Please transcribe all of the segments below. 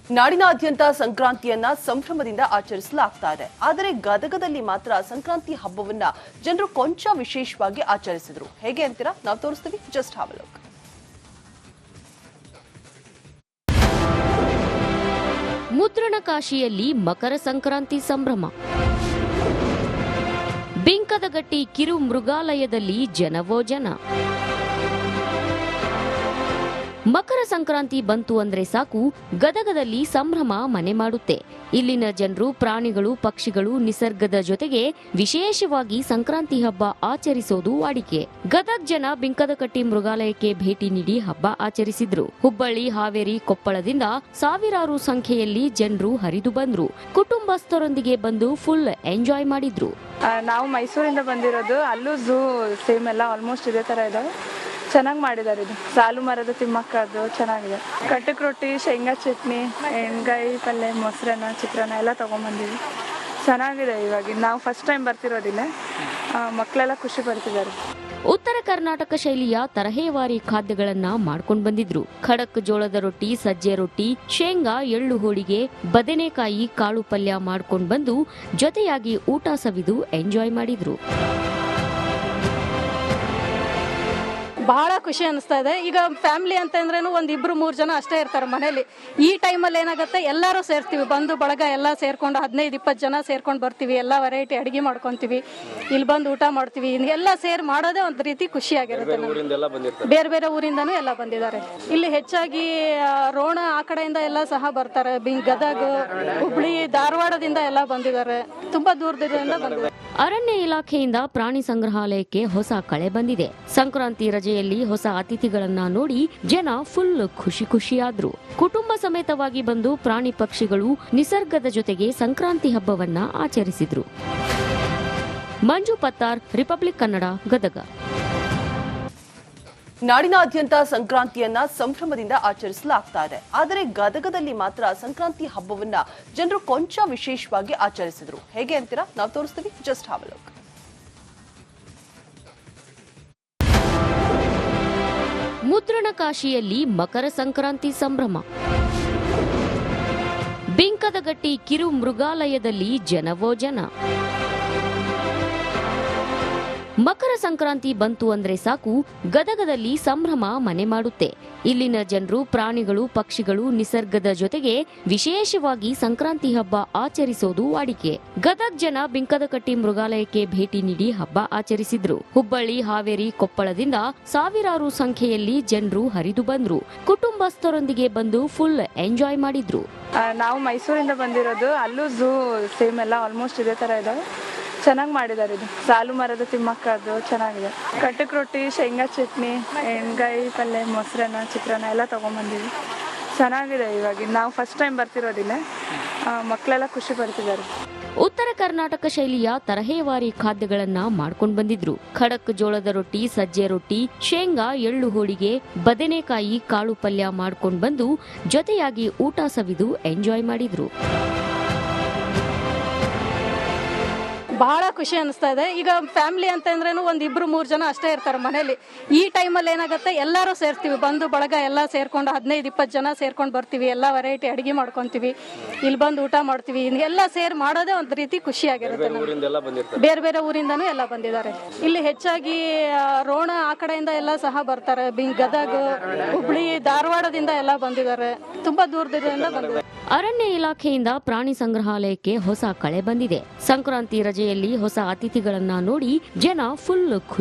ನಾಡಿನಾದ್ಯಂತ ಸಂಕ್ರಾಂತಿಯನ್ನ ಸಂಭ್ರಮದಿಂದ ಆಚರಿಸಲಾಗ್ತಾ ಇದೆ. ಆದರೆ ಗದಗದಲ್ಲಿ ಮಾತ್ರ ಸಂಕ್ರಾಂತಿ ಹಬ್ಬವನ್ನ ಜನರು ಕೊಂಚ ವಿಶೇಷವಾಗಿ ಆಚರಿಸಿದ್ರು. ಹೇಗೆ ಅಂತೀರಾ? ನಾವು ತೋರಿಸ್ತೀವಿ. Just have a look. ಮುದ್ರಣಕಾಶಿಯಲ್ಲಿ ಮಕರ ಸಂಕ್ರಾಂತಿ ಸಂಭ್ರಮ. ಬಿಂಕದಗಟ್ಟಿ ಕಿರು ಮೃಗಾಲಯದಲ್ಲಿ ಜನವೋ ಜನ. ಮಕರ ಸಂಕ್ರಾಂತಿ ಬಂತು ಅಂದ್ರೆ ಸಾಕು ಗದಗದಲ್ಲಿ ಸಂಭ್ರಮ ಮನೆ ಮಾಡುತ್ತೆ. ಇಲ್ಲಿನ ಜನರು ಪ್ರಾಣಿಗಳು, ಪಕ್ಷಿಗಳು, ನಿಸರ್ಗದ ಜೊತೆಗೆ ವಿಶೇಷವಾಗಿ ಸಂಕ್ರಾಂತಿ ಹಬ್ಬ ಆಚರಿಸೋದು ವಾಡಿಕೆ. ಗದಗ್ ಜನ ಬಿಂಕದಕಟ್ಟಿ ಮೃಗಾಲಯಕ್ಕೆ ಭೇಟಿ ನೀಡಿ ಹಬ್ಬ ಆಚರಿಸಿದ್ರು. ಹುಬ್ಬಳ್ಳಿ, ಹಾವೇರಿ, ಕೊಪ್ಪಳದಿಂದ ಸಾವಿರಾರು ಸಂಖ್ಯೆಯಲ್ಲಿ ಜನರು ಹರಿದು ಬಂದ್ರು. ಕುಟುಂಬಸ್ಥರೊಂದಿಗೆ ಬಂದು ಫುಲ್ ಎಂಜಾಯ್ ಮಾಡಿದ್ರು. ನಾವು ಮೈಸೂರಿಂದ ಬಂದಿರೋದು. ಅಲ್ಲೂ ಝೂ ಸೇಮ್ ಎಲ್ಲ ಆಲ್ಮೋಸ್ಟ್ ಇದೇ ತರ ಇದೆ. ಚೆನ್ನಾಗಿ ಮಾಡಿದ್ದಾರೆ. ಇದು ಸಾಲು ಮರದ ತಿಮ್ಮಕ್ಕದ್ದು ಚೆನ್ನಾಗಿದೆ. ಕಟ್ಟಕ್ ರೊಟ್ಟಿ, ಶೇಂಗಾ ಚಟ್ನಿ, ಎಣ್ಗಾಯಿ ಪಲ್ಯ, ಮೊಸರನ್ನ, ಚಿತ್ರಾನ್ನ ಎಲ್ಲ ತಗೊಂಡ್ಬಂದಿವಿ. ಚೆನ್ನಾಗಿದೆ. ಇವಾಗ ನಾವು ಫಸ್ಟ್ ಟೈಮ್ ಬರ್ತಿರೋದಿಲ್ಲ. ಮಕ್ಕಳೆಲ್ಲ ಖುಷಿ ಪಡ್ತಿದ್ದಾರೆ. ಉತ್ತರ ಕರ್ನಾಟಕ ಶೈಲಿಯ ತರಹೇವಾರಿ ಖಾದ್ಯಗಳನ್ನ ಮಾಡ್ಕೊಂಡು ಬಂದಿದ್ರು. ಖಡಕ್ ಜೋಳದ ರೊಟ್ಟಿ, ಸಜ್ಜೆ ರೊಟ್ಟಿ, ಶೇಂಗಾ, ಎಳ್ಳು ಹೋಳಿಗೆ, ಬದನೆಕಾಯಿ ಕಾಳು ಪಲ್ಯ ಮಾಡ್ಕೊಂಡು ಬಂದು ಜೊತೆಯಾಗಿ ಊಟ ಸವಿದು ಎಂಜಾಯ್ ಮಾಡಿದ್ರು. ಬಹಳ ಖುಷಿ ಅನಿಸ್ತಾ ಇದೆ. ಈಗ ಫ್ಯಾಮಿಲಿ ಅಂತ ಅಂದ್ರೇನು ಒಂದ್ 2-3 ಜನ ಅಷ್ಟೇ ಇರ್ತಾರೆ ಮನೇಲಿ. ಈ ಟೈಮಲ್ಲಿ ಏನಾಗುತ್ತೆ, ಎಲ್ಲರೂ ಸೇರ್ತೀವಿ, ಬಂದು ಬಳಗ ಎಲ್ಲ ಸೇರ್ಕೊಂಡು 15-20 ಜನ ಸೇರ್ಕೊಂಡು ಬರ್ತೀವಿ. ಎಲ್ಲ ವೆರೈಟಿ ಅಡಿಗೆ ಮಾಡ್ಕೊಂತೀವಿ, ಇಲ್ಲಿ ಬಂದು ಊಟ ಮಾಡ್ತೀವಿ. ಎಲ್ಲ ಸೇರ್ ಮಾಡೋದೇ ಒಂದ್ ರೀತಿ ಖುಷಿ ಆಗಿರುತ್ತೆ. ಬೇರೆ ಬೇರೆ ಊರಿಂದನೂ ಎಲ್ಲ ಬಂದಿದ್ದಾರೆ. ಇಲ್ಲಿ ಹೆಚ್ಚಾಗಿ ರೋಣ ಆ ಕಡೆಯಿಂದ ಎಲ್ಲ ಸಹ ಬರ್ತಾರೆ. ಗದಗ, ಹುಬ್ಳಿ, ಧಾರವಾಡದಿಂದ ಎಲ್ಲ ಬಂದಿದ್ದಾರೆ. ತುಂಬಾ ದೂರದಿಂದ ಬಂದಿದ್ದಾರೆ. ಅರಣ್ಯ ಇಲಾಖೆಯಿಂದ ಪ್ರಾಣಿ ಸಂಗ್ರಹಾಲಯಕ್ಕೆ ಹೊಸ ಕಳೆ ಬಂದಿದೆ. ಸಂಕ್ರಾಂತಿ ರಜೆಯಲ್ಲಿ ಹೊಸ ಅತಿಥಿಗಳನ್ನ ನೋಡಿ ಜನ ಫುಲ್ ಖುಷಿಯಾದ್ರು. ಕುಟುಂಬ ಸಮೇತವಾಗಿ ಬಂದು ಪ್ರಾಣಿ ಪಕ್ಷಿಗಳು, ನಿಸರ್ಗದ ಜೊತೆಗೆ ಸಂಕ್ರಾಂತಿ ಹಬ್ಬವನ್ನ ಆಚರಿಸಿದ್ರು. ಮಂಜು ಪತ್ತಾರ್, ರಿಪಬ್ಲಿಕ್ ಕನ್ನಡ, ಗದಗ. ನಾಡಿನಾದ್ಯಂತ ಸಂಕ್ರಾಂತಿಯನ್ನ ಸಂಭ್ರಮದಿಂದ ಆಚರಿಸಲಾಗ್ತಾ ಇದೆ. ಆದರೆ ಗದಗದಲ್ಲಿ ಮಾತ್ರ ಸಂಕ್ರಾಂತಿ ಹಬ್ಬವನ್ನ ಜನರು ಕೊಂಚ ವಿಶೇಷವಾಗಿ ಆಚರಿಸಿದ್ರು. ಹೇಗೆ ಅಂತೀರಾ? ನಾವು ತೋರಿಸ್ತೀವಿ. Just have a look. ಮುದ್ರಣಕಾಶಿಯಲ್ಲಿ ಮಕರ ಸಂಕ್ರಾಂತಿ ಸಂಭ್ರಮ. ಬಿಂಕದಗಟ್ಟಿ ಕಿರು ಮೃಗಾಲಯದಲ್ಲಿ ಜನವೋ ಜನ. ಮಕರ ಸಂಕ್ರಾಂತಿ ಬಂತು ಅಂದ್ರೆ ಸಾಕು ಗದಗದಲ್ಲಿ ಸಂಭ್ರಮ ಮನೆ ಮಾಡುತ್ತೆ. ಇಲ್ಲಿನ ಜನರು ಪ್ರಾಣಿಗಳು, ಪಕ್ಷಿಗಳು, ನಿಸರ್ಗದ ಜೊತೆಗೆ ವಿಶೇಷವಾಗಿ ಸಂಕ್ರಾಂತಿ ಹಬ್ಬ ಆಚರಿಸೋದು ವಾಡಿಕೆ. ಗದಗ್ ಜನ ಬಿಂಕದಕಟ್ಟಿ ಮೃಗಾಲಯಕ್ಕೆ ಭೇಟಿ ನೀಡಿ ಹಬ್ಬ ಆಚರಿಸಿದ್ರು. ಹುಬ್ಬಳ್ಳಿ, ಹಾವೇರಿ, ಕೊಪ್ಪಳದಿಂದ ಸಾವಿರಾರು ಸಂಖ್ಯೆಯಲ್ಲಿ ಜನರು ಹರಿದು ಬಂದ್ರು. ಕುಟುಂಬಸ್ಥರೊಂದಿಗೆ ಬಂದು ಫುಲ್ ಎಂಜಾಯ್ ಮಾಡಿದ್ರು. ನಾವು ಮೈಸೂರಿಂದ ಬಂದಿರೋದು. ಅಲ್ಲೂ ಝೂ ಸೇಮ್ ಎಲ್ಲ ಆಲ್ಮೋಸ್ಟ್ ಇದೇ ತರ ಇದೆ. ಚೆನ್ನಾಗಿ ಮಾಡಿದ್ದಾರೆ. ಇದು ಸಾಲು ಮರದ ತಿಮ್ಮಕ್ಕದ್ದು ಚೆನ್ನಾಗಿದೆ. ಕಟ್ಟಕ್ ರೊಟ್ಟಿ, ಶೇಂಗಾ ಚಟ್ನಿ, ಎಣ್ಗಾಯಿ ಪಲ್ಯ, ಮೊಸರನ್ನ, ಚಿತ್ರಾನ್ನ ಎಲ್ಲ ತಗೊಂಡ್ಬಂದಿವಿ. ಚೆನ್ನಾಗಿದೆ. ಇವಾಗ ನಾವು ಫಸ್ಟ್ ಟೈಮ್ ಬರ್ತಿರೋದಿಲ್ಲ. ಮಕ್ಕಳೆಲ್ಲ ಖುಷಿ ಪಡ್ತಿದ್ದಾರೆ. ಉತ್ತರ ಕರ್ನಾಟಕ ಶೈಲಿಯ ತರಹೇವಾರಿ ಖಾದ್ಯಗಳನ್ನ ಮಾಡ್ಕೊಂಡು ಬಂದಿದ್ರು. ಖಡಕ್ ಜೋಳದ ರೊಟ್ಟಿ, ಸಜ್ಜೆ ರೊಟ್ಟಿ, ಶೇಂಗಾ, ಎಳ್ಳು ಹೋಳಿಗೆ, ಬದನೆಕಾಯಿ ಕಾಳು ಪಲ್ಯ ಮಾಡ್ಕೊಂಡು ಬಂದು ಜೊತೆಯಾಗಿ ಊಟ ಸವಿದು ಎಂಜಾಯ್ ಮಾಡಿದ್ರು. ಬಹಳ ಖುಷಿ ಅನಿಸ್ತಾ ಇದೆ. ಈಗ ಫ್ಯಾಮಿಲಿ ಅಂತ ಅಂದ್ರೇನು ಒಂದ್ 2-3 ಜನ ಅಷ್ಟೇ ಇರ್ತಾರೆ ಮನೇಲಿ. ಈ ಟೈಮಲ್ಲಿ ಏನಾಗುತ್ತೆ, ಎಲ್ಲರೂ ಸೇರ್ತೀವಿ, ಬಂದು ಬಳಗ ಎಲ್ಲ ಸೇರ್ಕೊಂಡು 15-20 ಜನ ಸೇರ್ಕೊಂಡು ಬರ್ತೀವಿ. ಎಲ್ಲ ವೆರೈಟಿ ಅಡಿಗೆ ಮಾಡ್ಕೊಂತೀವಿ, ಇಲ್ಲಿ ಬಂದು ಊಟ ಮಾಡ್ತೀವಿ. ಎಲ್ಲ ಸೇರ್ ಮಾಡೋದೇ ಒಂದ್ ರೀತಿ ಖುಷಿ ಆಗಿರುತ್ತೆ. ಬೇರೆ ಬೇರೆ ಊರಿಂದನೂ ಎಲ್ಲ ಬಂದಿದ್ದಾರೆ. ಇಲ್ಲಿ ಹೆಚ್ಚಾಗಿ ರೋಣ ಆ ಕಡೆಯಿಂದ ಎಲ್ಲ ಸಹ ಬರ್ತಾರೆ. ಗದಗ, ಹುಬ್ಳಿ, ಧಾರವಾಡದಿಂದ ಎಲ್ಲ ಬಂದಿದ್ದಾರೆ. ತುಂಬಾ ದೂರದಿಂದ ಬಂದಿದ್ದಾರೆ. ಅರಣ್ಯ ಇಲಾಖೆಯಿಂದ ಪ್ರಾಣಿ ಸಂಗ್ರಹಾಲಯಕ್ಕೆ ಹೊಸ ಕಳೆ ಬಂದಿದೆ. ಸಂಕ್ರಾಂತಿ ರಜೆಯಲ್ಲಿ ಹೊಸ ಅತಿಥಿಗಳನ್ನ ನೋಡಿ ಜನ ಫುಲ್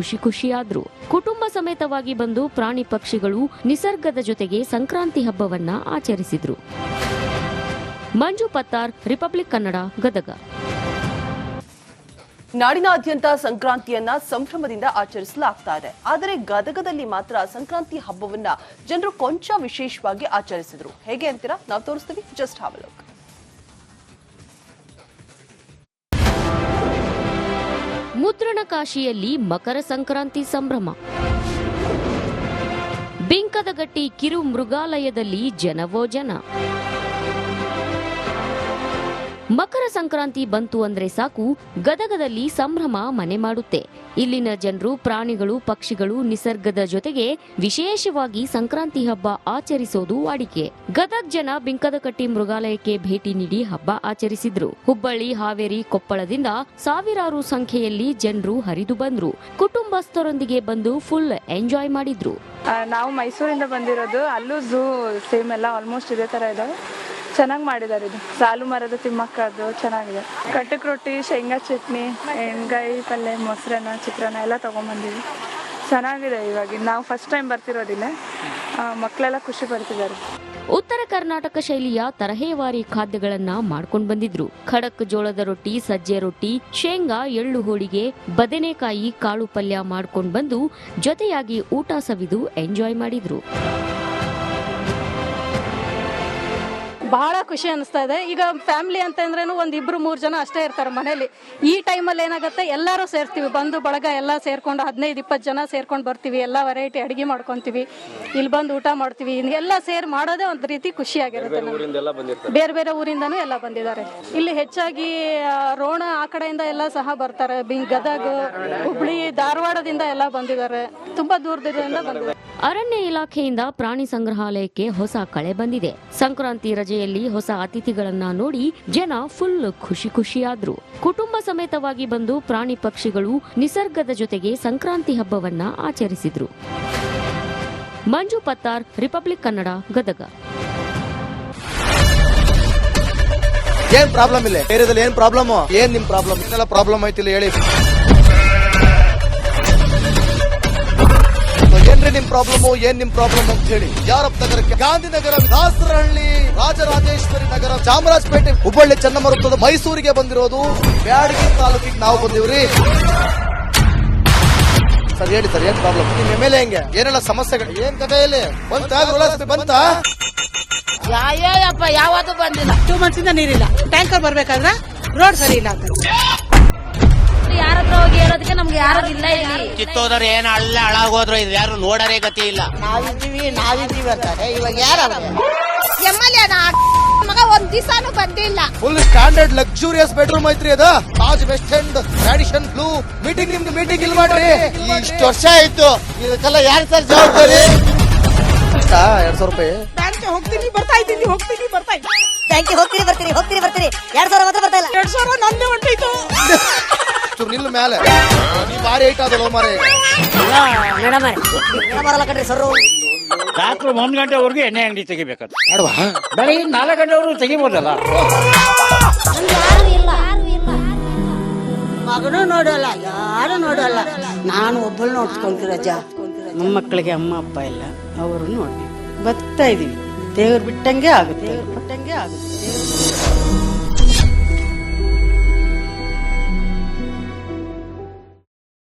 ಖುಷಿಯಾದ್ರು. ಕುಟುಂಬ ಸಮೇತವಾಗಿ ಬಂದು ಪ್ರಾಣಿ ಪಕ್ಷಿಗಳು, ನಿಸರ್ಗದ ಜೊತೆಗೆ ಸಂಕ್ರಾಂತಿ ಹಬ್ಬವನ್ನ ಆಚರಿಸಿದ್ರು. ಮಂಜು ಪತ್ತಾರ್, ರಿಪಬ್ಲಿಕ್ ಕನ್ನಡ, ಗದಗ. ನಾಡಿನಾದ್ಯಂತ ಸಂಕ್ರಾಂತಿಯನ್ನ ಸಂಭ್ರಮದಿಂದ ಆಚರಿಸಲಾಗ್ತಾ ಇದೆ. ಆದರೆ ಗದಗದಲ್ಲಿ ಮಾತ್ರ ಸಂಕ್ರಾಂತಿ ಹಬ್ಬವನ್ನ ಜನರು ಕೊಂಚ ವಿಶೇಷವಾಗಿ ಆಚರಿಸಿದ್ರು. ಹೇಗೆ ಅಂತೀರಾ? ನಾವು ತೋರಿಸ್ತೀವಿ. Just have a look. ಮುದ್ರಣಕಾಶಿಯಲ್ಲಿ ಮಕರ ಸಂಕ್ರಾಂತಿ ಸಂಭ್ರಮ. ಬಿಂಕದಗಟ್ಟಿ ಕಿರು ಮೃಗಾಲಯದಲ್ಲಿ ಜನವೋ ಜನ. ಮಕರ ಸಂಕ್ರಾಂತಿ ಬಂತು ಅಂದ್ರೆ ಸಾಕು ಗದಗದಲ್ಲಿ ಸಂಭ್ರಮ ಮನೆ ಮಾಡುತ್ತೆ. ಇಲ್ಲಿನ ಜನರು ಪ್ರಾಣಿಗಳು ಪಕ್ಷಿಗಳು ನಿಸರ್ಗದ ಜೊತೆಗೆ ವಿಶೇಷವಾಗಿ ಸಂಕ್ರಾಂತಿ ಹಬ್ಬ ಆಚರಿಸೋದು ವಾಡಿಕೆ. ಗದಗ್ ಜನ ಬಿಂಕದಕಟ್ಟಿ ಮೃಗಾಲಯಕ್ಕೆ ಭೇಟಿ ನೀಡಿ ಹಬ್ಬ ಆಚರಿಸಿದ್ರು. ಹುಬ್ಬಳ್ಳಿ ಹಾವೇರಿ ಕೊಪ್ಪಳದಿಂದ ಸಾವಿರಾರು ಸಂಖ್ಯೆಯಲ್ಲಿ ಜನರು ಹರಿದು ಬಂದ್ರು. ಕುಟುಂಬಸ್ಥರೊಂದಿಗೆ ಬಂದು ಫುಲ್ ಎಂಜಾಯ್ ಮಾಡಿದ್ರು. ನಾವು ಮೈಸೂರಿಂದ ಬಂದಿರೋದು. ಅಲ್ಲೂ ಝೂ ಸೇಮ್ ಎಲ್ಲ ಆಲ್ಮೋಸ್ಟ್ ಇದೇ ಥರ ಇದಾವೆ. ಚೆನ್ನಾಗಿ ಮಾಡಿದ್ದಾರೆ. ಇದು ಸಾಲು ಮರದ ತಿಮ್ಮಕ್ಕದ್ದು ಚೆನ್ನಾಗಿದೆ. ಕಟ್ಟಕ್ ರೊಟ್ಟಿ, ಶೇಂಗಾ ಚಟ್ನಿ, ಎಣ್ಗಾಯಿ ಪಲ್ಯ, ಮೊಸರನ್ನ, ಚಿತ್ರಾನ್ನ ಎಲ್ಲ ತೊಗೊಂಬಂದಿವಿ. ಚೆನ್ನಾಗಿದೆ. ಇವಾಗ ನಾವು ಫಸ್ಟ್ ಟೈಮ್ ಬರ್ತಿರೋದಿಲ್ಲ. ಮಕ್ಕಳೆಲ್ಲ ಖುಷಿ ಪಡ್ತಿದ್ದಾರೆ. ಉತ್ತರ ಕರ್ನಾಟಕ ಶೈಲಿಯ ತರಹೇವಾರಿ ಖಾದ್ಯಗಳನ್ನ ಮಾಡ್ಕೊಂಡು ಬಂದಿದ್ರು. ಖಡಕ್ ಜೋಳದ ರೊಟ್ಟಿ, ಸಜ್ಜೆ ರೊಟ್ಟಿ, ಶೇಂಗಾ, ಎಳ್ಳು ಹೋಳಿಗೆ, ಬದನೆಕಾಯಿ ಕಾಳು ಪಲ್ಯ ಮಾಡ್ಕೊಂಡು ಬಂದು ಜೊತೆಯಾಗಿ ಊಟ ಸವಿದು ಎಂಜಾಯ್ ಮಾಡಿದ್ರು. ಬಹಳ ಖುಷಿ ಅನಿಸ್ತಾ ಇದೆ. ಈಗ ಫ್ಯಾಮಿಲಿ ಅಂತ ಅಂದ್ರೇನು ಒಂದ್ 2-3 ಜನ ಅಷ್ಟೇ ಇರ್ತಾರೆ ಮನೇಲಿ. ಈ ಟೈಮಲ್ಲಿ ಏನಾಗುತ್ತೆ, ಎಲ್ಲರೂ ಸೇರ್ತೀವಿ. ಬಂದು ಬಳಗ ಎಲ್ಲ ಸೇರ್ಕೊಂಡು 15-20 ಜನ ಸೇರ್ಕೊಂಡು ಬರ್ತೀವಿ. ಎಲ್ಲ ವೆರೈಟಿ ಅಡಿಗೆ ಮಾಡ್ಕೊಂತೀವಿ. ಇಲ್ಲಿ ಬಂದು ಊಟ ಮಾಡ್ತೀವಿ. ಎಲ್ಲ ಸೇರ್ ಮಾಡೋದೇ ಒಂದ್ ರೀತಿ ಖುಷಿ ಆಗಿರುತ್ತೆ. ಬೇರೆ ಬೇರೆ ಊರಿಂದನೂ ಎಲ್ಲ ಬಂದಿದ್ದಾರೆ. ಇಲ್ಲಿ ಹೆಚ್ಚಾಗಿ ರೋಣ ಆ ಕಡೆಯಿಂದ ಎಲ್ಲ ಸಹ ಬರ್ತಾರೆ. ಗದಗ, ಹುಬ್ಳಿ, ಧಾರವಾಡದಿಂದ ಎಲ್ಲ ಬಂದಿದ್ದಾರೆ. ತುಂಬಾ ದೂರದಿಂದ ಬಂದಿದ್ದಾರೆ. ಅರಣ್ಯ ಇಲಾಖೆಯಿಂದ ಪ್ರಾಣಿ ಸಂಗ್ರಹಾಲಯಕ್ಕೆ ಹೊಸ ಕಳೆ ಬಂದಿದೆ. ಸಂಕ್ರಾಂತಿ ರಜೆಯಲ್ಲಿ ಹೊಸ ಅತಿಥಿಗಳನ್ನ ನೋಡಿ ಜನ ಫುಲ್ ಖುಷಿಯಾದ್ರು. ಕುಟುಂಬ ಸಮೇತವಾಗಿ ಬಂದು ಪ್ರಾಣಿ ಪಕ್ಷಿಗಳು ನಿಸರ್ಗದ ಜೊತೆಗೆ ಸಂಕ್ರಾಂತಿ ಹಬ್ಬವನ್ನ ಆಚರಿಸಿದ್ರು. ಮಂಜು ಪತ್ತಾರ್, ರಿಪಬ್ಲಿಕ್ ಕನ್ನಡ, ಗದಗ. ಏನ್ ಪ್ರಾಬ್ಲಮ್ ಇಲ್ಲ ಏರಿಯಾದಲ್ಲಿ? ಏನ್ ಪ್ರಾಬ್ಲಮ್? ಏನ್ ನಿಮ್ ಪ್ರಾಬ್ಲಮ್? ಇದೆಲ್ಲ ಪ್ರಾಬ್ಲಮ್ ಐತಿಲ್ಲ ಹೇಳಿ. ಏನ್ರಿ ನಿಮ್ ಪ್ರಾಬ್ಲಮ್? ಏನ್ ನಿಮ್ ಪ್ರಾಬ್ಲಮ್ ಅಂತ ಹೇಳಿ. ಯಾರಪ್ಪ ನಗರಕ್ಕೆ? ಗಾಂಧಿನಗರ, ದಾಸರಹಳ್ಳಿ, ರಾಜರಾಜೇಶ್ವರಿ ನಗರ, ಚಾಮರಾಜಪೇಟೆ, ಹುಬ್ಬಳ್ಳಿ, ಚನ್ನಮರುತ್ತದ, ಮೈಸೂರಿಗೆ ಬಂದಿರೋದು. ಬ್ಯಾಡಗಿ ತಾಲೂಕಿಗೆ ನಾವು ಬಂದಿವ್ರಿ. ಸರ್ ಹೇಳಿ ಸರ್, ಏನ್ ಪ್ರಾಬ್ಲಮ್? ನಿಮ್ ಎಮ್ಎಲ್ಎ ಹೆಂಗೆ? ಏನೆಲ್ಲ ಸಮಸ್ಯೆಗಳು? ಏನ್ ಕಥೆ ಇಲ್ಲಿ ಬಂತ? ಯಾವಪ್ಪ ಯಾವತ್ತೂ ಬಂದಿಲ್ಲ. 2 months ಇಂದ ನೀರಿಲ್ಲ. ಟ್ಯಾಂಕರ್ ಬರ್ಬೇಕಾದ್ರೆ ರೋಡ್ ಸರಿ ಇಲ್ಲ ಅಂತ ಯಾರತ್ರ ಹೋಗಿ ಹೇಳೋದಕ್ಕೆ ನಮ್ಗೆ ಯಾರು ಇಲ್ಲ. ಇಲ್ಲಿ ಕಿತ್ತೋದ್ರೆ ಏನ್ ಹಾಳಾಗೋದ್ರು ಇದು ಯಾರು ನೋಡರೇ ಗತಿ ಇಲ್ಲ. ನಾವಿದ್ದೀವಿ ಅಂತಾರೆ. ಇವಾಗ ಯಾರು ಎಮ್ಎಲ್ಎ ಮಗ ಒಂದ್ ದಿವಸನೂ ಬಂದಿಲ್ಲ. ಫುಲ್ ಸ್ಟ್ಯಾಂಡರ್ಡ್ ಲಕ್ಸುರಿಯಸ್ ಬೆಡ್ರೂಮ್ ಐತ್ರಿ ಅದ. Taj West End, Radisson Blu. ನಿಮ್ದು ಮೀಟಿಂಗ್ ಇಲ್ಲಿ ಮಾಡ್ರಿ. ಇಷ್ಟು ವರ್ಷ ಆಯ್ತು, ಇದಕ್ಕೆಲ್ಲ ಯಾರು ಸರ್ ಜವಾಬ್ದಾರಿ? 2,000 ರೂಪಾಯಿ ಬ್ಯಾಂಕ್ ಹೋಗ್ತೀನಿ ಬರ್ತಾ ಇದ್ದೀನಿ. ಬ್ಯಾಂಕಿಗೆ ಹೋಗ್ತೀರಿ 2,000 ಮಾತ್ರ ಬರ್ತಾ ಇಲ್ಲ. 2,000 ನಂದೇ ಹೊಂಟೋಯ್ತು. ನಿಲ್ಲ ಮೇಲೆ ಭಾರಿ ಐಟ್ ಆದಲ್ಲ ಮಾರೇ. ಮೇಡಮ್ ಬರಲ್ಲ ಕಣ್ರಿ ಸರ್. ರಾತ್ರಿ 1 ಗಂಟೆವರೆಗೂ ಎಣ್ಣೆ ಅಂಗಡಿ ತೆಗಿಬೇಕಂತ. ಬೆಳಿಗ್ಗೆ 4 ಗಂಟೆವರೆಗೂ ತೆಗಿಬೋದಲ್ಲ. ಮಗನೂ ನೋಡಲ್ಲ, ಯಾರು ನೋಡಲ್ಲ. ನಾನು ಒಬ್ಬಳು ನೋಡ್ಕೊಂತೀರಜ್ಜ. ನಮ್ಮ ಮಕ್ಕಳಿಗೆ ಅಮ್ಮ ಅಪ್ಪ ಇಲ್ಲ, ಅವರು ನೋಡಿ ಬರ್ತಾ ಇದೀವಿ. ದೇವ್ರು ಬಿಟ್ಟಂಗೆ ಆಗುತ್ತೆ.